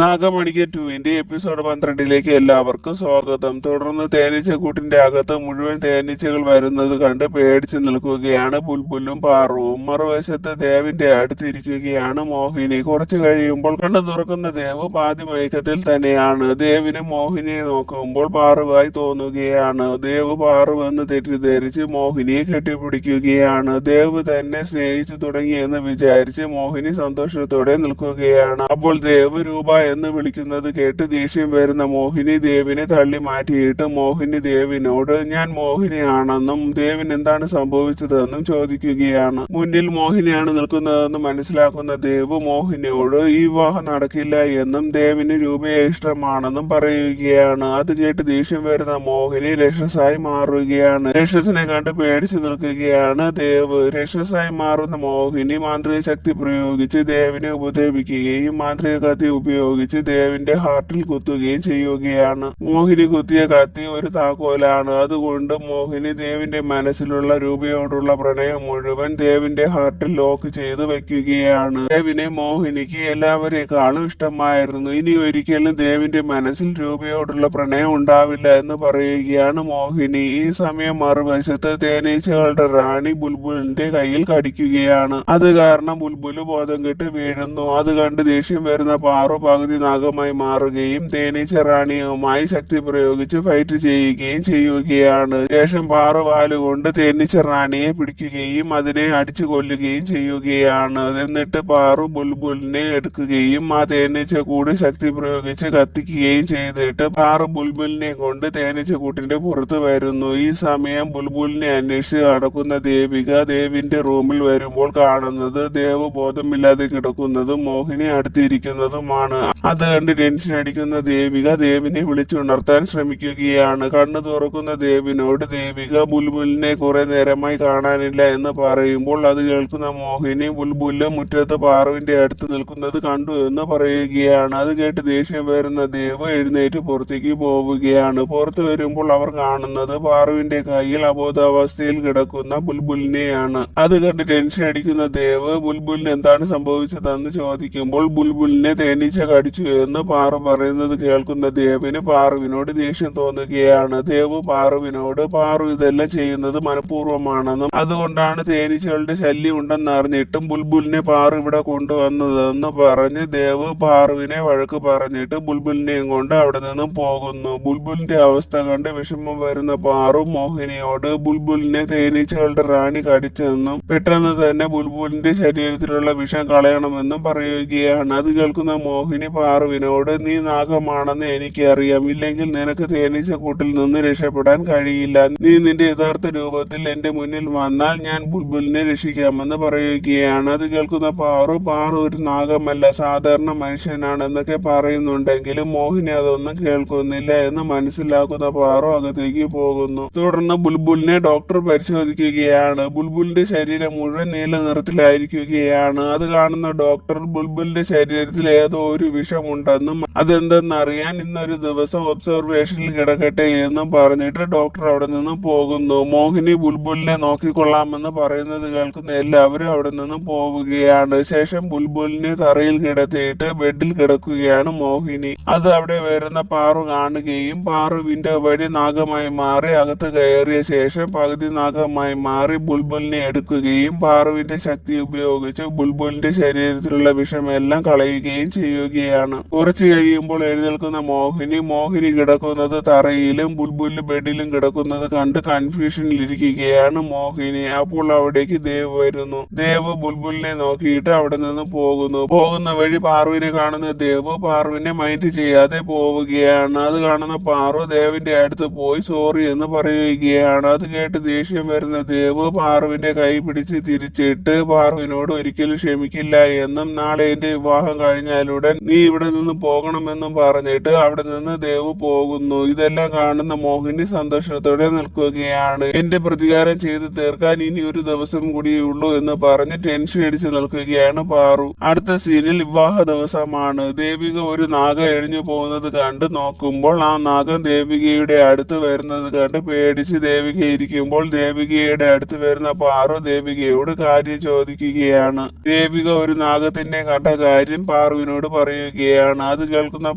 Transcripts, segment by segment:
നാഗമണിക്ക് 2 episode 12 എല്ലാവർക്കും സ്വാഗതം. തുടർന്ന് തേനീച്ചക്കൂട്ടിന്റെ അകത്ത് മുഴുവൻ തേനീച്ചകൾ വരുന്നത് കണ്ട് പേടിച്ചു നിൽക്കുകയാണ് ബുൽബുലും പാറുവും. മറുവശത്ത് ദേവിന്റെ അടുത്തിരിക്കുകയാണ് മോഹിനി. കുറച്ചു കഴിയുമ്പോൾ കണ്ണു തുറക്കുന്ന ദേവ് പാതി മയക്കത്തിൽ തന്നെയാണ്. ദേവിന് മോഹിനിയെ നോക്കുമ്പോൾ പാറുവായി തോന്നുകയാണ്. ദേവ് പാറുവെന്ന് തെറ്റിദ്ധരിച്ച് മോഹിനിയെ കെട്ടിപ്പിടിക്കുകയാണ്. ദേവ് തന്നെ സ്നേഹിച്ചു തുടങ്ങിയെന്ന് വിചാരിച്ച് മോഹിനി സന്തോഷത്തോടെ നിൽക്കുകയാണ്. അപ്പോൾ ദേവ് രൂപ എന്ന് വിളിക്കുന്നത് കേട്ട് ദേഷ്യം വരുന്ന മോഹിനി ദേവിനെ തള്ളി മാറ്റിയിട്ട് മോഹിനി ദേവിനോട് ഞാൻ മോഹിനിയാണെന്നും ദേവിന് എന്താണ് സംഭവിച്ചതെന്നും ചോദിക്കുകയാണ്. മുന്നിൽ മോഹിനിയാണ് നിൽക്കുന്നതെന്ന് മനസ്സിലാക്കുന്ന ദേവ് മോഹിനിയോട് ഈ വിവാഹം നടക്കില്ല എന്നും ദേവിന് രൂപയെ ഇഷ്ടമാണെന്നും പറയുകയാണ്. അത് കേട്ട് ദേഷ്യം വരുന്ന മോഹിനി രക്ഷസായി മാറുകയാണ്. രക്ഷസിനെ കണ്ട് പേടിച്ചു നിൽക്കുകയാണ് ദേവ്. രക്ഷസായി മാറുന്ന മോഹിനി മാന്ത്രിക ശക്തി പ്രയോഗിച്ച് ദേവിനെ ഉപദ്രവിക്കുകയും മാന്ത്രിക കത്തി ഉപയോഗിച്ച് ദേവിന്റെ ഹാർട്ടിൽ കുത്തുകയും ചെയ്യുകയാണ്. മോഹിനി കുത്തിയ കത്തി ഒരു താക്കോലാണ്. അതുകൊണ്ട് മോഹിനി ദേവിന്റെ മനസ്സിലുള്ള രൂപയോടുള്ള പ്രണയം മുഴുവൻ ദേവിന്റെ ഹാർട്ടിൽ ലോക്ക് ചെയ്ത് വെക്കുകയാണ്. ദേവിനെ മോഹിനിക്ക് എല്ലാവരെക്കാളും ഇഷ്ടമായിരുന്നു. ഇനി ഒരിക്കലും ദേവിന്റെ മനസ്സിൽ രൂപയോടുള്ള പ്രണയം ഉണ്ടാവില്ല എന്ന് പറയുകയാണ് മോഹിനി. ഈ സമയം മറുവശത്ത് തേനീച്ചകളുടെ റാണി ബുൽബുലിന്റെ കയ്യിൽ കടിക്കുകയാണ്. അത് കാരണം ബുൽബുല് ബോധം കെട്ട് വീഴുന്നു. അത് കണ്ട് ദേഷ്യം വരുന്ന പാറു പകുതി നാഗമായി മാറുകയും തേനീച്ച റാണിയുമായി ശക്തി പ്രയോഗിച്ച് ഫൈറ്റ് ചെയ്യുകയും ചെയ്യുകയാണ്. ശേഷം പാറു വാലുകൊണ്ട് തേനീച്ച റാണിയെ പിടിക്കുകയും അതിനെ അടിച്ചു കൊല്ലുകയും ചെയ്യുകയാണ്. എന്നിട്ട് പാറു ബുൽബുലിനെ എടുക്കുകയും ആ തേനീച്ച കൂട് ശക്തി പ്രയോഗിച്ച് കത്തിക്കുകയും ചെയ്തിട്ട് പാറു ബുൽബുലിനെ കൊണ്ട് തേനീച്ച കൂട്ടിന്റെ പുറത്ത് വരുന്നു. ഈ സമയം ബുൽബുലിനെ അന്വേഷിച്ച് നടക്കുന്ന ദേവിക ദേവിന്റെ റൂമിൽ വരുമ്പോൾ കാണുന്നത് ദേവ് ബോധമില്ലാതെ കിടക്കുന്നതും മോഹിനി അടുത്തിരിക്കുന്നതുമാണ്. അത് കണ്ട് ടെൻഷൻ അടിക്കുന്ന ദേവിക ദേവിനെ വിളിച്ചുണർത്താൻ ശ്രമിക്കുകയാണ്. കണ്ണു തുറക്കുന്ന ദേവിനോട് ദേവിക ബുൽബുലിനെ കുറെ നേരമായി കാണാനില്ല എന്ന് പറയുമ്പോൾ അത് കേൾക്കുന്ന മോഹിനി ബുൽബുല് മുറ്റത്ത് പാറുവിന്റെ അടുത്ത് നിൽക്കുന്നത് കണ്ടു എന്ന് പറയുകയാണ്. അത് കേട്ട് ദേഷ്യം വരുന്ന ദേവ് എഴുന്നേറ്റ് പുറത്തേക്ക് പോവുകയാണ്. പുറത്തു വരുമ്പോൾ അവർ കാണുന്നത് പാറുവിന്റെ കയ്യിൽ അബോധാവസ്ഥയിൽ കിടക്കുന്ന ബുൽബുലിനെയാണ്. അത് കണ്ട് ടെൻഷൻ അടിക്കുന്ന ദേവ് ബുൽബുലിന് എന്താണ് സംഭവിച്ചതെന്ന് ചോദിക്കുമ്പോൾ ബുൽബുലിനെ തേനീച്ച കടിച്ചു എന്ന് പാറു പറയുന്നത് കേൾക്കുന്ന ദേവിന് പാറുവിനോട് ദേഷ്യം തോന്നുകയാണ്. ദേവ് പാറുവിനോട് പാറു ഇതെല്ലാം ചെയ്യുന്നത് മനഃപൂർവ്വമാണെന്നും അതുകൊണ്ടാണ് തേനീച്ചകളുടെ ശല്യം ഉണ്ടെന്ന് അറിഞ്ഞിട്ടും ബുൽബുലിനെ പാറു ഇവിടെ കൊണ്ടുവന്നതെന്ന് പറഞ്ഞ് ദേവ് പാറുവിനെ വഴക്ക് പറഞ്ഞിട്ട് ബുൽബുലിനെയും കൊണ്ട് അവിടെ നിന്നും പോകുന്നു. ബുൽബുലിന്റെ അവസ്ഥ കണ്ട് വിഷമം വരുന്ന പാറു മോഹിനിയോട് ബുൽബുലിനെ തേനീച്ചകളുടെ റാണി കടിച്ചെന്നും പെട്ടെന്ന് തന്നെ ബുൽബുലിന്റെ ശരീരത്തിലുള്ള വിഷം കളയണമെന്നും പറയുകയാണ്. അത് കേൾക്കുന്ന മോഹിനി പാറുവിനോട് നീ നാഗമാണെന്ന് എനിക്കറിയാം, ഇല്ലെങ്കിൽ നിനക്ക് തേനീച്ച കൂട്ടിൽ നിന്ന് രക്ഷപ്പെടാൻ കഴിയില്ല. നീ നിന്റെ യഥാർത്ഥ രൂപത്തിൽ എന്റെ മുന്നിൽ വന്നാൽ ഞാൻ ബുൽബുലിനെ രക്ഷിക്കാമെന്ന് പറയുകയാണ്. അത് കേൾക്കുന്ന പാറു ഒരു നാഗമല്ല, സാധാരണ മനുഷ്യനാണ് എന്നൊക്കെ പറയുന്നുണ്ടെങ്കിലും മോഹിനി അതൊന്നും കേൾക്കുന്നില്ല എന്ന് മനസ്സിലാക്കുന്ന പാറു അകത്തേക്ക് പോകുന്നു. തുടർന്ന് ബുൽബുലിനെ ഡോക്ടർ പരിശോധിക്കുകയാണ്. ബുൽബുലിന്റെ ശരീരം മുഴുവൻ നീല നിറത്തിലായിരിക്കുകയാണ്. അത് കാണുന്ന ഡോക്ടർ ബുൽബുലിന്റെ ശരീരത്തിൽ ഏതോ ഒരു വിഷമുണ്ടെന്നും അതെന്തെന്നറിയാൻ ഇന്നൊരു ദിവസം ഒബ്സർവേഷനിൽ കിടക്കട്ടെ എന്നും പറഞ്ഞിട്ട് ഡോക്ടർ അവിടെ നിന്ന് പോകുന്നു. മോഹിനി ബുൽബുലിനെ നോക്കിക്കൊള്ളാമെന്ന് പറയുന്നത് കേൾക്കുന്ന എല്ലാവരും അവിടെ നിന്ന് പോവുകയാണ്. ശേഷം ബുൽബുലിനെ തറയിൽ കിടത്തിയിട്ട് ബെഡിൽ കിടക്കുകയാണ് മോഹിനി. അത് അവിടെ വരുന്ന പാറു കാണുകയും പാറുവിന്റെ വഴി നാഗമായി മാറി അകത്ത് കയറിയ ശേഷം പകുതി നാഗമായി മാറി ബുൽബുലിനെ എടുക്കുകയും പാറുവിന്റെ ശക്തി ഉപയോഗിച്ച് ബുൽബുലിന്റെ ശരീരത്തിലുള്ള വിഷമെല്ലാം കളയുകയും ചെയ്യുകയാണ്. കുറച്ചു കഴിയുമ്പോൾ എഴുന്നേൽക്കുന്ന മോഹിനി കിടക്കുന്നത് തറയിലും ബുൽബുല് ബെഡിലും കിടക്കുന്നത് കണ്ട് കൺഫ്യൂഷനിലിരിക്കുകയാണ് മോഹിനി. അപ്പോൾ അവിടേക്ക് ദേവ് വരുന്നു. ദേവ് ബുൽബുലിനെ നോക്കിയിട്ട് അവിടെ നിന്ന് പോകുന്ന വഴി പാറുവിനെ കാണുന്ന ദേവ് പാറുവിനെ മൈൻഡ് ചെയ്യാതെ പോവുകയാണ്. അത് കാണുന്ന പാറു ദേവിന്റെ അടുത്ത് പോയി സോറി എന്ന് പറയുകയാണ്. അത് കേട്ട് ദേഷ്യം വരുന്ന ദേവ് പാറുവിന്റെ കൈ പിടിച്ച് തിരിച്ചിട്ട് പാറുവിനോട് ഒരിക്കലും ക്ഷമിക്കില്ല എന്നും നാളെ എന്റെ വിവാഹം കഴിഞ്ഞാലുടൻ നീ ഇവിടെ നിന്ന് പോകണമെന്നും പറഞ്ഞിട്ട് അവിടെ നിന്ന് ദേവ് പോകുന്നു. ഇതെല്ലാം കാണുന്ന മോഹിനി സന്തോഷത്തോടെ നിൽക്കുകയാണ്. എന്റെ പ്രതികാരം ചെയ്ത് തീർക്കാൻ ഇനി ഒരു ദിവസം കൂടിയുള്ളൂ എന്ന് പറഞ്ഞ് ടെൻഷൻ അടിച്ച് നിൽക്കുകയാണ് പാറു. അടുത്ത സീനിൽ വിവാഹ ദിവസമാണ്. ദേവിക ഒരു നാഗ എഴിഞ്ഞു പോകുന്നത് കണ്ട് നോക്കുമ്പോൾ ആ നാഗം ദേവികയുടെ അടുത്ത് വരുന്നത് കണ്ട് പേടിച്ച് ദേവിക ഇരിക്കുമ്പോൾ ദേവികയുടെ അടുത്ത് വരുന്ന പാറു ദേവികയോട് കാര്യം ചോദിക്കുകയാണ്. ദേവിക ഒരു നാഗത്തിന്റെ കണ്ട കാര്യം പാറുവിനോട് പറയുകയാണ്. പറയുകയാണ്. അത് കേൾക്കുന്ന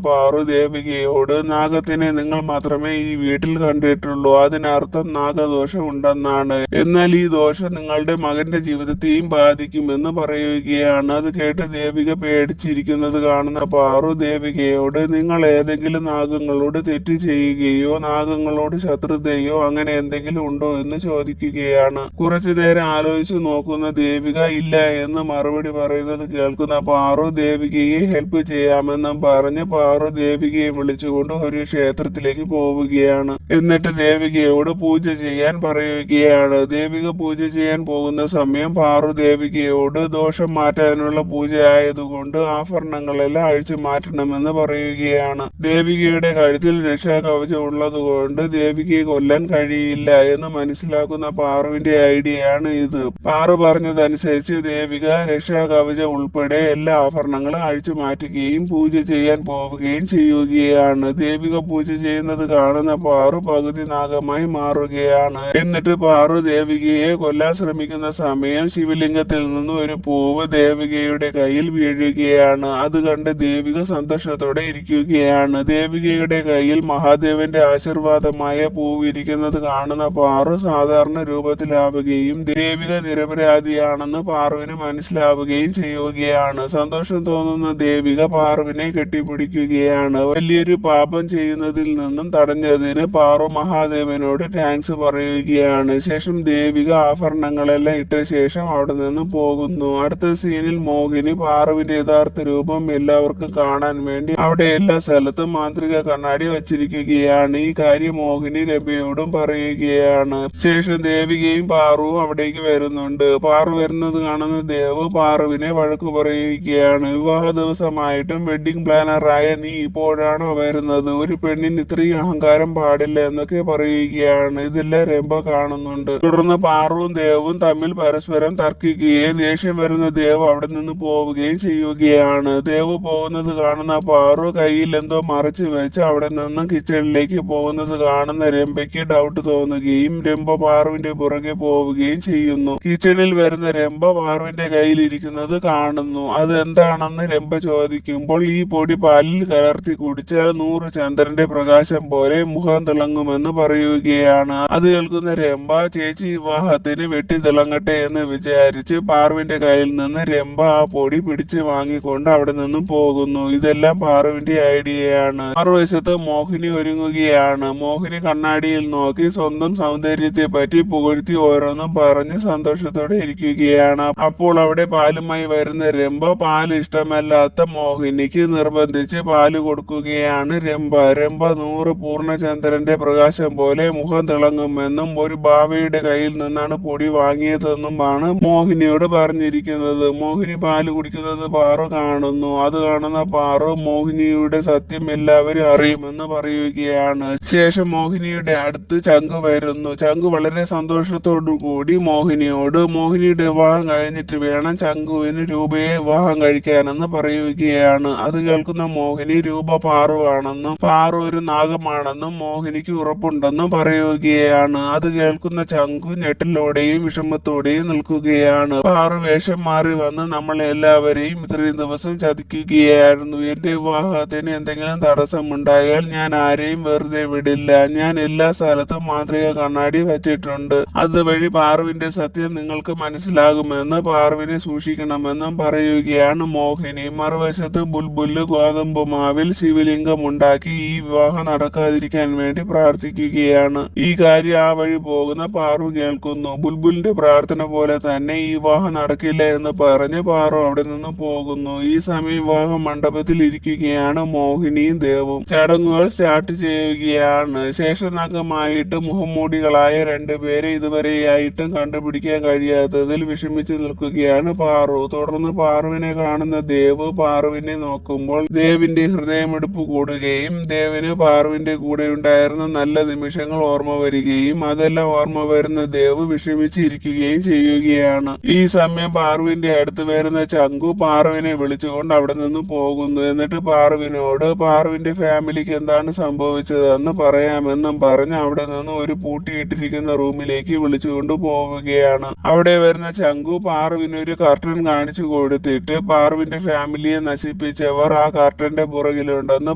പാറു ദേവികയോട്, നാഗത്തിനെ നിങ്ങൾ മാത്രമേ ഈ വീട്ടിൽ കണ്ടിട്ടുള്ളൂ, അതിനർത്ഥം നാഗദോഷം ഉണ്ടെന്നാണ്. എന്നാൽ ഈ ദോഷം നിങ്ങളുടെ മകന്റെ ജീവിതത്തെയും ബാധിക്കുമെന്ന് പറയുകയാണ്. അത് കേട്ട് ദേവിക പേടിച്ചിരിക്കുന്നത് കാണുന്ന പാറു ദേവികയോട്, നിങ്ങൾ ഏതെങ്കിലും നാഗങ്ങളോട് തെറ്റ് ചെയ്യുകയോ നാഗങ്ങളോട് ശത്രുതയോ അങ്ങനെ എന്തെങ്കിലും ഉണ്ടോ എന്ന് ചോദിക്കുകയാണ്. കുറച്ചു നേരം ആലോചിച്ചു നോക്കുന്ന ദേവിക ഇല്ല എന്ന് മറുപടി പറയുന്നത് കേൾക്കുന്ന പാറു ദേവികയെ ഹെൽപ്പ് ചെയ്യാമെന്നും പറഞ്ഞ് പാറു ദേവികയെ വിളിച്ചുകൊണ്ട് ഒരു ക്ഷേത്രത്തിലേക്ക് പോവുകയാണ്. എന്നിട്ട് ദേവികയോട് പൂജ ചെയ്യാൻ പറയുകയാണ്. ദേവിക പൂജ ചെയ്യാൻ പോകുന്ന സമയം പാറു ദേവികയോട് ദോഷം മാറ്റാനുള്ള പൂജ ആയതുകൊണ്ട് ആഭരണങ്ങളെല്ലാം അഴിച്ചു മാറ്റണമെന്ന് പറയുകയാണ്. ദേവികയുടെ കഴുത്തിൽ രക്ഷാകവചം ഉള്ളതുകൊണ്ട് ദേവികയെ കൊല്ലാൻ കഴിയില്ല എന്ന് മനസ്സിലാക്കുന്ന പാറുവിന്റെ ഐഡിയയാണ് ഇത്. പാറു പറഞ്ഞതനുസരിച്ച് ദേവിക രക്ഷാകവചം ഉൾപ്പെടെ എല്ലാ ആഭരണങ്ങളും അഴിച്ചു മാറ്റുകയും പൂജ ചെയ്യാൻ പോവുകയും ചെയ്യുകയാണ്. ദേവിക പൂജ ചെയ്യുന്നത് കാണുന്ന പാറു പകുതി നാഗമായി മാറുകയാണ്. എന്നിട്ട് പാറു ദേവികയെ കൊല്ലാൻ ശ്രമിക്കുന്ന സമയം ശിവലിംഗത്തിൽ നിന്ന് ഒരു പൂവ് ദേവികയുടെ കയ്യിൽ വീഴുകയാണ്. അത് കണ്ട് ദേവിക സന്തോഷത്തോടെ ഇരിക്കുകയാണ്. ദേവികയുടെ കയ്യിൽ മഹാദേവന്റെ ആശീർവാദമായ പൂവ് ഇരിക്കുന്നത് കാണുന്ന പാറു സാധാരണ രൂപത്തിലാവുകയും ദേവിക നിരപരാധിയാണെന്ന് പാറുവിന് മനസ്സിലാവുകയും ചെയ്യുകയാണ്. സന്തോഷം തോന്നുന്ന ദേവിക പാറുവിനെ കെട്ടിപ്പിടിക്കുകയാണ്. വലിയൊരു പാപം ചെയ്യുന്നതിൽ നിന്നും തടഞ്ഞതിന് പാറു മഹാദേവനോട് താങ്ക്സ് പറയുകയാണ്. ശേഷം ദേവിക ആഭരണങ്ങളെല്ലാം ഇട്ട ശേഷം അവിടെ നിന്ന് പോകുന്നു. അടുത്ത സീനിൽ മോഹിനി പാറുവിന്റെ യഥാർത്ഥ രൂപം എല്ലാവർക്കും കാണാൻ വേണ്ടി അവിടെ എല്ലാ സ്ഥലത്തും മാന്ത്രിക കണ്ണാടി വച്ചിരിക്കുകയാണ്. ഈ കാര്യം മോഹിനി രമ്യയോടും പറയുകയാണ്. ശേഷം ദേവികയും പാറുവും അവിടേക്ക് വരുന്നുണ്ട്. പാറു വരുന്നത് കാണുന്ന ദേവ് പാറുവിനെ വഴക്കു പറയുകയാണ്. വിവാഹ ദിവസമായിട്ടും വെഡിങ് പ്ലാനറായ നീ ഇപ്പോഴാണോ വരുന്നത്? ഒരു പെണ്ണിന് ഇത്രയും അഹങ്കാരം പാടില്ല എന്നൊക്കെ പറയുകയാണ്. ഇതെല്ലാം രംഭ കാണുന്നുണ്ട്. തുടർന്ന് പാറുവും ദേവും തമ്മിൽ പരസ്പരം തർക്കിക്കുകയും ദേഷ്യം വരുന്ന ദേവ് അവിടെ നിന്ന് പോവുകയും ചെയ്യുകയാണ്. ദേവ് പോകുന്നത് കാണുന്ന പാറു കയ്യിൽ എന്തോ മറച്ചു വെച്ച് അവിടെ നിന്ന് കിച്ചണിലേക്ക് പോകുന്നത് കാണുന്ന രംഭയ്ക്ക് ഡൗട്ട് തോന്നുകയും രംഭ പാറുവിന്റെ പുറകെ പോവുകയും ചെയ്യുന്നു. കിച്ചണിൽ വരുന്ന രംഭ പാറുവിന്റെ കയ്യിൽ ഇരിക്കുന്നത് കാണുന്നു. അത് എന്താണെന്ന് രംഭ ചോദിക്കുമ്പോൾ ഈ പൊടി പാലിൽ കലർത്തി കുടിച്ചാൽ 100 ചന്ദ്രന്റെ പ്രകാശം പോലെ മുഖം തിളങ്ങുമെന്ന് പറയുകയാണ്. അത് കേൾക്കുന്ന രംഭ ചേച്ചി വിവാഹത്തിന് വെട്ടി തിളങ്ങട്ടെ എന്ന് വിചാരിച്ച് പാറുവിന്റെ കയ്യിൽ നിന്ന് രംഭ ആ പൊടി പിടിച്ച് വാങ്ങിക്കൊണ്ട് അവിടെ നിന്നും പോകുന്നു. ഇതെല്ലാം പാറുവിന്റെ ഐഡിയയാണ്. മറുവശത്ത് മോഹിനി ഒരുങ്ങുകയാണ്. മോഹിനി കണ്ണാടിയിൽ നോക്കി സ്വന്തം സൗന്ദര്യത്തെ പറ്റി പുകഴ്ത്തി ഓരോന്നും പറഞ്ഞ് സന്തോഷത്തോടെ ഇരിക്കുകയാണ്. അപ്പോൾ അവിടെ പാലുമായി വരുന്ന രംഭ പാല് ഇഷ്ടമല്ലാത്ത മോഹിനിക്ക് നിർബന്ധിച്ച് പാല് കൊടുക്കുകയാണ്. രംഭ 100 പൂർണ്ണചന്ദ്രന്റെ പ്രകാശം പോലെ മുഖം തിളങ്ങുമെന്നും ഒരു ബാവയുടെ കയ്യിൽ നിന്നാണ് പൊടി വാങ്ങിയതെന്നുമാണ് മോഹിനിയോട് പറഞ്ഞിരിക്കുന്നത്. മോഹിനി പാല് കുടിക്കുന്നത് പാറു കാണുന്നു. അത് കാണുന്ന പാറു മോഹിനിയുടെ സത്യം എല്ലാവരും അറിയുമെന്ന് പറയുകയാണ്. ശേഷം മോഹിനിയുടെ അടുത്ത് ചങ്കു വരുന്നു. ചങ്കു വളരെ സന്തോഷത്തോടു കൂടി മോഹിനിയോട് മോഹിനിയുടെ വിവാഹം കഴിഞ്ഞിട്ട് വേണം ചങ്കുവിന് രൂപയെ വിവാഹം കഴിക്കാനെന്ന് പറയുകയാണ്. അത് കേൾക്കുന്ന മോഹിനി രൂപ പാറുവാണെന്നും പാറു ഒരു നാഗമാണെന്നും മോഹിനിക്ക് ഉറപ്പുണ്ടെന്നും പറയുകയാണ്. അത് കേൾക്കുന്ന ചങ്കു ഞെട്ടലോടെയും വിഷമത്തോടെയും നിൽക്കുകയാണ്. പാറു വേഷം മാറി വന്ന് നമ്മൾ എല്ലാവരെയും ഇത്രയും ദിവസം ചതിക്കുകയായിരുന്നു. എന്റെ വിവാഹത്തിന് എന്തെങ്കിലും തടസ്സമുണ്ടായാൽ ഞാൻ ആരെയും വെറുതെ വിടില്ല. ഞാൻ എല്ലാ സ്ഥലത്തും മാന്ത്രിക കണ്ണാടി വച്ചിട്ടുണ്ട്. അതുവഴി പാറുവിന്റെ സത്യം നിങ്ങൾക്ക് മനസ്സിലാകുമെന്ന് പാറുവിനെ സൂക്ഷിക്കണമെന്നും പറയുകയാണ് മോഹിനി. മറുവശത്ത് ബുൽബുല് ഗോതമ്പുമാവിൽ ശിവലിംഗം ഉണ്ടാക്കി ഈ വിവാഹം നടക്കാതിരിക്കാൻ വേണ്ടി പ്രാർത്ഥിക്കുകയാണ്. ഈ കാര്യം ആ വഴി പോകുന്ന പാറു കേൾക്കുന്നു. ബുൽബുലിന്റെ പ്രാർത്ഥന പോലെ തന്നെ ഈ വിവാഹം നടക്കില്ല എന്ന് പറഞ്ഞ് പാറു അവിടെ നിന്ന് പോകുന്നു. ഈ സമയം വിവാഹ മണ്ഡപത്തിൽ ഇരിക്കുകയാണ് മോഹിനിയും ദേവും. ചടങ്ങുകൾ സ്റ്റാർട്ട് ചെയ്യുകയാണ്. ശേഷനാഗമായിട്ട് മുഖംമൂടികളായ 2 പേരെ ഇതുവരെയായിട്ടും കണ്ടുപിടിക്കാൻ കഴിയാത്തതിൽ വിഷമിച്ച് നിൽക്കുകയാണ് പാറു. തുടർന്ന് പാറുവിനെ കാണുന്ന ദേവ് പാറുവിനെ നോക്കുമ്പോൾ ദേവിന്റെ ഹൃദയമെടുപ്പ് കൂടുകയും ദേവിന് പാറുവിന്റെ കൂടെ ഉണ്ടായിരുന്ന നല്ല നിമിഷങ്ങൾ ഓർമ്മ വരികയും അതെല്ലാം ഓർമ്മ വരുന്ന ദേവ് വിഷമിച്ചിരിക്കുകയും ചെയ്യുകയാണ്. ഈ സമയം പാറുവിന്റെ അടുത്ത് വരുന്ന ചങ്കു പാറുവിനെ വിളിച്ചുകൊണ്ട് അവിടെ നിന്ന് പോകുന്നു. എന്നിട്ട് പാറുവിനോട് പാറുവിന്റെ ഫാമിലിക്ക് എന്താണ് സംഭവിച്ചതെന്ന് പറയാമെന്നും പറഞ്ഞ് അവിടെ നിന്ന് ഒരു പൂട്ടിയിട്ടിരിക്കുന്ന റൂമിലേക്ക് വിളിച്ചുകൊണ്ട് പോവുകയാണ്. അവിടെ വരുന്ന ചങ്കു പാറുവിന് ഒരു കർട്ടൻ കാണിച്ചു കൊടുത്തിട്ട് പാറുവിന്റെ ഫാമിലിയെ നശിപ്പിച്ചവർ ആ കർട്ടന്റെ പുറകിലുണ്ടെന്ന്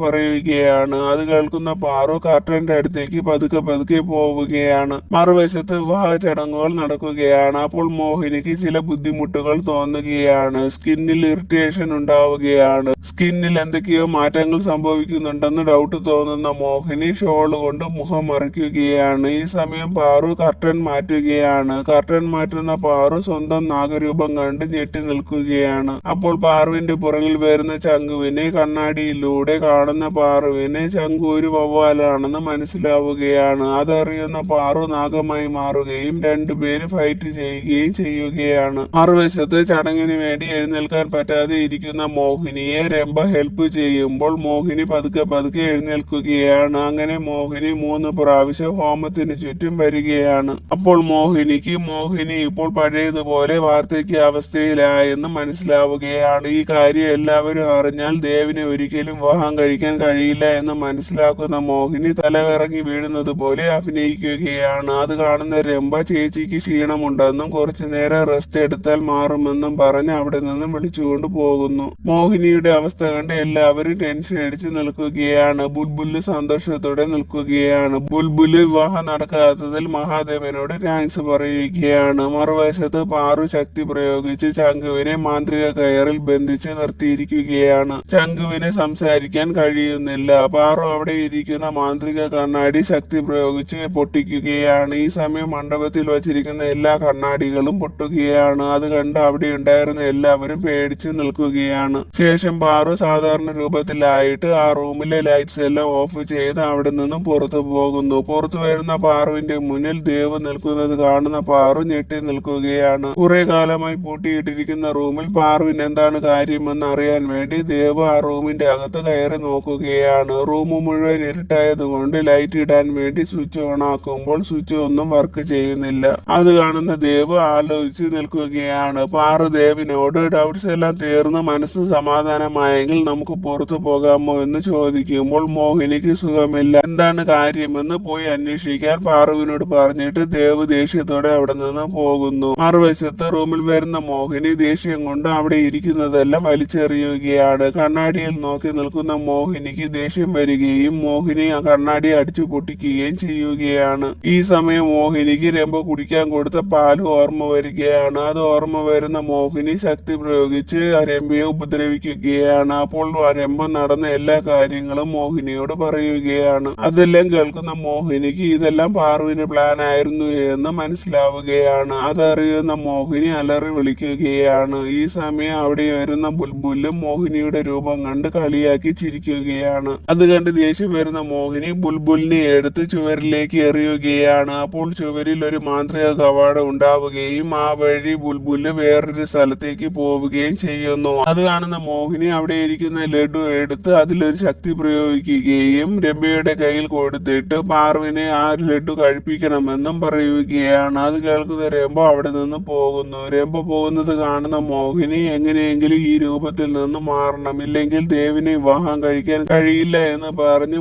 പറയുകയാണ്. അത് കേൾക്കുന്ന പാറു കർട്ടന്റെ അടുത്തേക്ക് പതുക്കെ പതുക്കെ പോവുകയാണ്. മറുവശത്ത് വിവാഹ ചടങ്ങുകൾ നടക്കുകയാണ്. അപ്പോൾ മോഹിനിക്ക് ചില ബുദ്ധിമുട്ടുകൾ തോന്നുകയാണ്. സ്കിന്നിൽ ഇറിറ്റേഷൻ ഉണ്ടാവുകയാണ്. സ്കിന്നിൽ എന്തൊക്കെയോ മാറ്റങ്ങൾ സംഭവിക്കുന്നുണ്ടെന്ന് ഡൗട്ട് തോന്നുന്ന മോഹിനി ഷോള് കൊണ്ട് മുഖം മറയ്ക്കുകയാണ്. ഈ സമയം പാറു കർട്ടൻ മാറ്റുകയാണ്. കർട്ടൻ മാറ്റുന്ന പാറു സ്വന്തം നാഗരൂപം കണ്ട് ഞെട്ടി നിൽക്കുകയാണ്. അപ്പോൾ പാറുവിന്റെ പുറകിൽ വരുന്ന ചങ്കുവിനെ കണ്ണാടിയിലൂടെ കാണുന്ന പാറുവിന് ചങ്കു ഒരു വവ്വാലാണെന്ന് മനസ്സിലാവുകയാണ്. അതറിയുന്ന പാറു നാഗമായി മാറുകയും രണ്ടുപേരും ഫൈറ്റ് ചെയ്യുകയും ചെയ്യുകയാണ്. മറുവശത്ത് ചടങ്ങിന് വേണ്ടി എഴുന്നേൽക്കാൻ പറ്റാതെ ഇരിക്കുന്ന മോഹിനിയെ രംഭ ഹെൽപ്പ് ചെയ്യുമ്പോൾ മോഹിനി പതുക്കെ പതുക്കെ എഴുന്നേൽക്കുകയാണ്. അങ്ങനെ മോഹിനി 3 പ്രാവശ്യം ഹോമത്തിന് ചുറ്റും വരികയാണ്. അപ്പോൾ മോഹിനി ഇപ്പോൾ പഴയതുപോലെ വാർദ്ധക്യ അവസ്ഥയിലായെന്ന് മനസ്സിലാവുകയാണ്. ഈ കാര്യം എല്ലാവരും അറിഞ്ഞാൽ ദേവിനെ ഒരിക്കലും വിവാഹം കഴിക്കാൻ കഴിയില്ല എന്ന് മനസ്സിലാക്കുന്ന മോഹിനി തലകറങ്ങി വീഴുന്നത് പോലെ അഭിനയിക്കുകയാണ്. അത് കാണുന്ന രംഭ ചേച്ചിക്ക് ക്ഷീണമുണ്ടെന്നും കുറച്ചു നേരം റെസ്റ്റ് എടുത്താൽ മാറുമെന്നും പറഞ്ഞ് അവിടെ നിന്നും വിളിച്ചുകൊണ്ട് പോകുന്നു. മോഹിനിയുടെ അവസ്ഥ കണ്ട് എല്ലാവരും ടെൻഷൻ അടിച്ച് നിൽക്കുകയാണ്. ബുൽബുല് സന്തോഷത്തോടെ നിൽക്കുകയാണ്. ബുൽബുല് വിവാഹം നടക്കാത്തതിൽ മഹാദേവനോട് താങ്ക്സ് പറയുകയാണ്. മറുവശത്ത് പാറു ശക്തി പ്രയോഗിച്ച് ചങ്കുവിനെ മാന്ത്രിക കയറിൽ ബന്ധിച്ച് നിർത്തിയിരിക്കുകയാണ്. ചങ്കുവിനെ സംസാരിക്കാൻ കഴിയുന്നില്ല. പാറു അവിടെ ഇരിക്കുന്ന മാന്ത്രിക കണ്ണാടി ശക്തി പ്രയോഗിച്ച് പൊട്ടിക്കുകയാണ്. ഈ സമയം മണ്ഡപത്തിൽ വച്ചിരിക്കുന്ന എല്ലാ കണ്ണാടികളും പൊട്ടുകയാണ്. അത് കണ്ട് അവിടെ ഉണ്ടായിരുന്ന എല്ലാവരും പേടിച്ച് നിൽക്കുകയാണ്. ശേഷം പാറു സാധാരണ രൂപത്തിലായിട്ട് ആ റൂമിലെ ലൈറ്റ്സ് എല്ലാം ഓഫ് ചെയ്ത് അവിടെ നിന്നും പുറത്തു പോകുന്നു. പുറത്തു വരുന്ന പാറുവിന്റെ മുന്നിൽ ദേവ് നിൽക്കുന്നത് കാണുന്ന പാറു ഞെട്ടി നിൽക്കുകയാണ്. കുറെ കാലമായി പൂട്ടിയിട്ടിരിക്കുന്ന റൂമിൽ പാറുവിന് എന്താണ് കാര്യമെന്ന് അറിയാൻ വേണ്ടി ദേവ് ആ റൂമിന്റെ അകത്ത് കയറി നോക്കുകയാണ്. റൂം മുഴുവൻ ഇരുട്ടായതുകൊണ്ട് ലൈറ്റ് ഇടാൻ വേണ്ടി സ്വിച്ച് ഓൺ ആക്കുമ്പോൾ സ്വിച്ച് ഒന്നും വർക്ക് ചെയ്യുന്നില്ല. അത് കാണുന്ന ദേവ് ആലോചിച്ച് നിൽക്കുകയാണ്. പാറു ദേവിനോട് ഡൗട്ട്സ് എല്ലാം തീർന്ന് മനസ്സ് സമാധാനമായെങ്കിൽ നമുക്ക് പുറത്തു പോകാമോ എന്ന് ചോദിക്കുമ്പോൾ മോഹിനിക്ക് സുഖമില്ല. എന്താണ് കാര്യമെന്ന് പോയി അന്വേഷിക്കാൻ പാറുവിനോട് പറഞ്ഞിട്ട് ദേവ് ദേഷ്യത്തോടെ അവിടെ നിന്ന് പോകുന്നു. മറുവശത്ത് റൂമിൽ വരുന്ന മോഹിനി ദേഷ്യം കൊണ്ട് അവിടെ ഇരിക്കുന്നതെല്ലാം വലിച്ചെറിയുകയാണ്. കണ്ണാടിയിൽ നോക്കി നിൽക്കുന്ന മോഹിനിക്ക് ദേഷ്യം വരികയും മോഹിനി ആ കണ്ണാടി അടിച്ചു പൊട്ടിക്കുകയും ചെയ്യുകയാണ്. ഈ സമയം മോഹിനിക്ക് രംഭ കുടിക്കാൻ കൊടുത്ത പാല് ഓർമ്മ വരികയാണ്. അത് ഓർമ്മ വരുന്ന മോഹിനി ശക്തി പ്രയോഗിച്ച് രംഭയെ ഉപദ്രവിക്കുകയാണ്. അപ്പോൾ രംഭ നടന്ന എല്ലാ കാര്യങ്ങളും മോഹിനിയോട് പറയുകയാണ്. അതെല്ലാം കേൾക്കുന്ന മോഹിനിക്ക് ഇതെല്ലാം പാറുവിന്റെ പ്ലാൻ ആയിരുന്നു എന്ന് മനസ്സിലാവുകയാണ്. അതറിയുന്ന മോഹിനി അലറി വിളിക്കുകയാണ്. ഈ സമയം അവിടെ വരുന്ന ബുൽബുലും മോഹിനിയുടെ രൂപം കണ്ട് കളിയാക്കി ചിരിക്കുകയാണ്. അത് കണ്ട് ദേഷ്യം വരുന്ന മോഹിനി ബുൽബുലിനെ എടുത്ത് ചുവരിലേക്ക് എറിയുകയാണ്. അപ്പോൾ ചുവരിൽ ഒരു മാന്ത്രിക കവാടം ഉണ്ടാവുകയും ആ വഴി ബുൽബുല് വേറൊരു സ്ഥലത്തേക്ക് പോവുകയും ചെയ്യുന്നു. അത് കാണുന്ന മോഹിനി അവിടെ ഇരിക്കുന്ന ലഡു എടുത്ത് അതിലൊരു ശക്തി പ്രയോഗിക്കുകയും രംഭയുടെ കയ്യിൽ കൊടുത്തിട്ട് പാറുവിനെ ആ ലഡു കഴിപ്പിക്കണമെന്നും പറയുകയാണ്. അത് കേൾക്കുന്ന രംഭ അവിടെ നിന്ന് പോകുന്നു. രംഭ പോകുന്നത് കാണുന്ന മോഹിനി എങ്ങനെയെങ്കിലും ഈ രൂപത്തിൽ നിന്ന് മാറണം, ഇല്ലെങ്കിൽ ദേവിനെ വിവാഹം കഴിക്കാൻ കഴിയില്ല എന്ന് പറഞ്ഞ്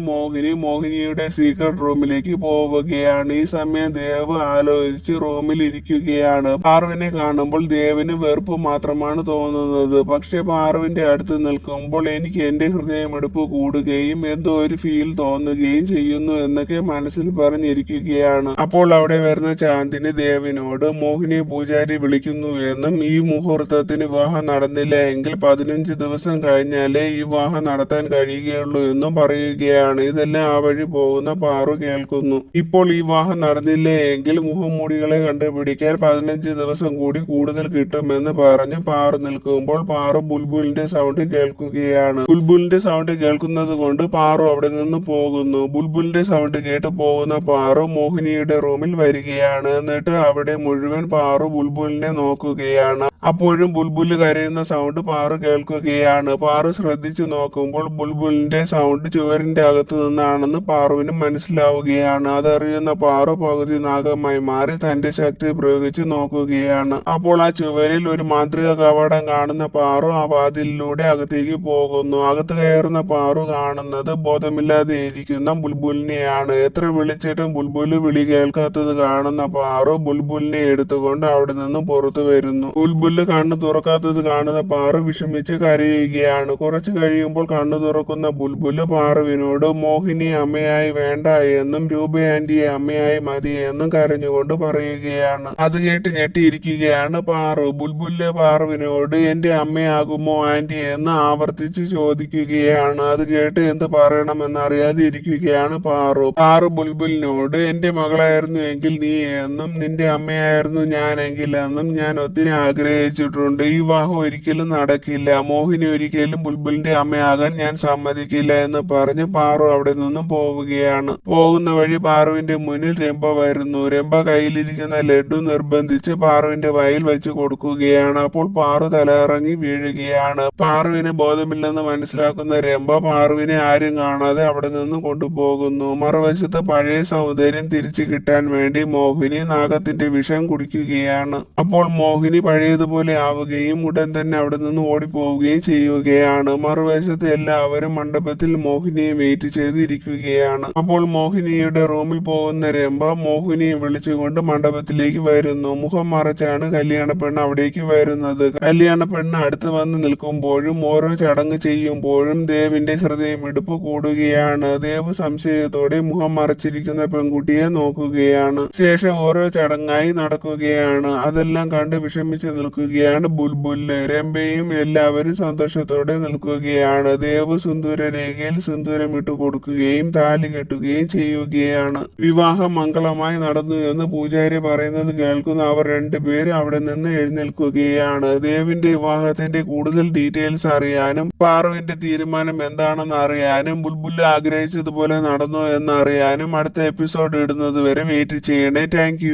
മോഹിനിയുടെ സീക്രട്ട് റൂമിലേക്ക് പോവുകയാണ്. ഈ സമയം ദേവ് ആലോചിച്ച് റൂമിൽ ഇരിക്കുകയാണ്. പാറുവിനെ കാണുമ്പോൾ ദേവിന് വെറുപ്പ് മാത്രമാണ് തോന്നുന്നത്. പക്ഷെ പാറുവിന്റെ അടുത്ത് നിൽക്കുമ്പോൾ എനിക്ക് എന്റെ ഹൃദയമെടുപ്പ് കൂടുകയും എന്തോ ഒരു ഫീൽ തോന്നുകയും ചെയ്യുന്നു എന്നൊക്കെ മനസ്സിൽ പറഞ്ഞിരിക്കുകയാണ്. അപ്പോൾ അവിടെ വരുന്ന ചാന്ദിനി ദേവിനോട് മോഹിനിയെ പൂജാരി വിളിക്കുന്നു എന്നും ഈ മുഹൂർത്തത്തിന് വിവാഹം നടന്നില്ല എങ്കിൽ 15 ദിവസം കഴിഞ്ഞാലേ ഈ വിവാഹം നടത്താൻ കഴിയുകയുള്ളൂ എന്നും പറയുകയാണ്. ഇതെല്ലാം ആ വഴി പോകുന്ന പാറു കേൾക്കുന്നു. ഇപ്പോൾ ഈ വിവാഹം നടന്നില്ലേ എങ്കിൽ മുഖംമൂടികളെ കണ്ടുപിടിക്കാൻ 15 ദിവസം കൂടി കൂടുതൽ കിട്ടുമെന്ന് പറഞ്ഞ് പാറു നിൽക്കുമ്പോൾ പാറു ബുൽബുലിന്റെ സൗണ്ട് കേൾക്കുകയാണ്. ബുൽബുലിന്റെ സൗണ്ട് കേൾക്കുന്നത് കൊണ്ട് പാറു അവിടെ നിന്ന് പോകുന്നു. ബുൽബുലിന്റെ സൗണ്ട് കേട്ട് പോകുന്ന പാറു മോഹിനിയുടെ റൂമിൽ വരികയാണ്. എന്നിട്ട് അവിടെ മുഴുവൻ പാറു ബുൽബുലിനെ നോക്കുകയാണ്. അപ്പോഴും ബുൽബുല് കരയുന്ന സൗണ്ട് പാറു കേൾക്കുകയാണ്. പാറു ശ്രദ്ധിച്ചു നോക്കുമ്പോൾ ബുൽബുലിന്റെ സൗണ്ട് ചുവരിന്റെ അകത്ത് നിന്നാണെന്ന് പാറുവിന് മനസ്സിലാവുകയാണ്. അതറിയുന്ന പാറു പകുതി നാഗമായി മാറി തന്റെ ശക്തി പ്രയോഗിച്ച് നോക്കുകയാണ്. അപ്പോൾ ആ ചുവരിൽ ഒരു മാന്ത്രിക കവാടം കാണുന്ന പാറു ആ വാതിലിലൂടെ അകത്തേക്ക് പോകുന്നു. അകത്ത് കയറുന്ന പാറു കാണുന്നത് ബോധമില്ലാതെ ഇരിക്കുന്ന ബുൽബുലിനെയാണ്. എത്ര വിളിച്ചിട്ടും ബുൽബുല് വിളി കേൾക്കാത്തത് കാണുന്ന പാറു ബുൽബുലിനെ എടുത്തുകൊണ്ട് അവിടെ നിന്ന് പുറത്തു വരുന്നു. ബുൽബുല് കണ്ണ് തുറക്കാത്തത് കാണുന്ന പാറു വിഷമിച്ച് കരയുന്നു. കരയുകയാണ്. കുറച്ചു കഴിയുമ്പോൾ കണ്ണു തുറക്കുന്ന ബുൽബുല് പാറുവിനോട് മോഹിനി അമ്മയായി വേണ്ട എന്നും രൂപ ആന്റിയെ അമ്മയായി മതി എന്നും കരഞ്ഞുകൊണ്ട് പറയുകയാണ്. അത് കേട്ട് ഞെട്ടിയിരിക്കുകയാണ് പാറു. ബുൽബുല് പാറുവിനോട് എന്റെ അമ്മയാകുമോ ആന്റി എന്ന് ആവർത്തിച്ച് ചോദിക്കുകയാണ്. അത് കേട്ട് എന്ത് പറയണമെന്നറിയാതെ ഇരിക്കുകയാണ് പാറു. പാറു ബുൽബുലിനോട് എന്റെ മകളായിരുന്നു എങ്കിൽ നീ എന്നും നിന്റെ അമ്മയായിരുന്നു ഞാനെങ്കിൽ എന്നും ഞാൻ ഒത്തിരി ആഗ്രഹിച്ചിട്ടുണ്ട്. ഈ വിവാഹം ഒരിക്കലും നടക്കില്ല. മോഹിനി ഒരിക്കലും ബുൽബുലിന്റെ അമ്മയാകാൻ ഞാൻ സമ്മതിക്കില്ല എന്ന് പറഞ്ഞ് പാറു അവിടെ നിന്നും പോവുകയാണ്. പോകുന്ന വഴി പാറുവിന്റെ മുന്നിൽ രംഭ വരുന്നു. രംഭ കയ്യിലിരിക്കുന്ന ലഡു നിർബന്ധിച്ച് പാറുവിന്റെ വായിൽ വെച്ച് കൊടുക്കുകയാണ്. അപ്പോൾ പാറു തലയിറങ്ങി വീഴുകയാണ്. പാറുവിന് ബോധമില്ലെന്ന് മനസ്സിലാക്കുന്ന രംഭ പാറുവിനെ ആരും കാണാതെ അവിടെ നിന്നും കൊണ്ടുപോകുന്നു. മറുവശത്ത് പഴയ സൗന്ദര്യം തിരിച്ചു കിട്ടാൻ വേണ്ടി മോഹിനി നാഗത്തിന്റെ വിഷം കുടിക്കുകയാണ്. അപ്പോൾ മോഹിനി പഴയതുപോലെ ആവുകയും ഉടൻ തന്നെ അവിടെ നിന്ന് ഓടിപ്പോവുകയും ചെയ്യുകയാണ്. മറുവശത്ത് എല്ലാവരും മണ്ഡപത്തിൽ മോഹിനിയെ വെയിറ്റ് ചെയ്തിരിക്കുകയാണ്. അപ്പോൾ മോഹിനിയുടെ റൂമിൽ പോകുന്ന രംഭ മോഹിനിയെ വിളിച്ചുകൊണ്ട് മണ്ഡപത്തിലേക്ക് വരുന്നു. മുഖം മറച്ചാണ് കല്യാണ പെണ്ണ് അവിടേക്ക് വരുന്നത്. കല്യാണ പെണ്ണ് അടുത്ത് വന്ന് നിൽക്കുമ്പോഴും ഓരോ ചടങ്ങ് ചെയ്യുമ്പോഴും ദേവിന്റെ ഹൃദയമിടിപ്പ് കൂടുകയാണ്. ദേവ് സംശയത്തോടെ മുഖം മറച്ചിരിക്കുന്ന പെൺകുട്ടിയെ നോക്കുകയാണ്. ശേഷം ഓരോ ചടങ്ങായി നടക്കുകയാണ്. അതെല്ലാം കണ്ട് വിഷമിച്ച് നിൽക്കുകയാണ് ബുൽബുല്. രംഭയും എല്ലാവരും സന്തോഷത്തോടെ നിൽക്കുകയാണ്. ദേവ് സിന്ദൂര രേഖയിൽ സിന്ദൂരം ഇട്ട് കൊടുക്കുകയും താലി കെട്ടുകയും ചെയ്യുകയാണ്. വിവാഹം മംഗളമായി നടന്നു എന്ന് പൂജാരി പറയുന്നത് കേൾക്കുന്ന അവർ രണ്ടുപേരും അവിടെ നിന്ന് എഴുന്നേൽക്കുകയാണ്. ദേവിന്റെ വിവാഹത്തിന്റെ കൂടുതൽ ഡീറ്റെയിൽസ് അറിയാനും പാറുവിന്റെ തീരുമാനം എന്താണെന്ന് അറിയാനും ബുൽബുൽ ആഗ്രഹിച്ചതുപോലെ നടന്നോ എന്ന് അറിയാനും അടുത്ത എപ്പിസോഡ് ഇടുന്നത് വരെ വെയിറ്റ് ചെയ്യണേ. താങ്ക്